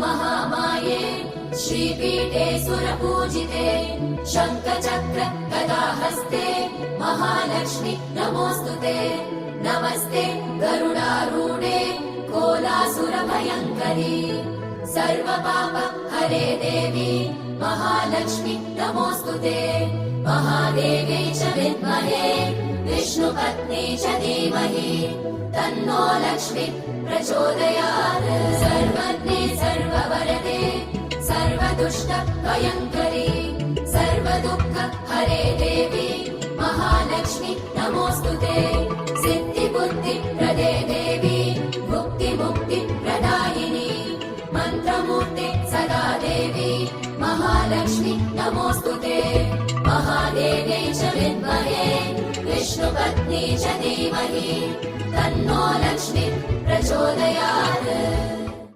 महामाये श्रीपीठे सुरपूजिते शङ्खचक्र गदाहस्ते महालक्ष्मि नमोऽस्तुते नमस्ते गरुडारूढे कोलासुरभयङ्करी सर्वपाप हरे देवी महालक्ष्मि नमोऽस्तुते महादेव्यै च विद्महे विष्णुपत्नी च धीमहि तन्नो लक्ष्मी प्रचोदयात् सर्वज्ञे सर्ववरदे सर्वदुष्ट भयङ्करी सर्वदुःख हरे देवी महालक्ष्मी नमोऽस्तुते सिद्धिबुद्धिप्रदे देवी मुक्तिमुक्तिप्रदायिनी मन्त्रमूर्ते सदा देवी महालक्ष्मी नमोऽस्तुते महादेव्यै च विद्महे विष्णुपत्नी च धीमहि तन्नो लक्ष्मी प्रचोदयात्।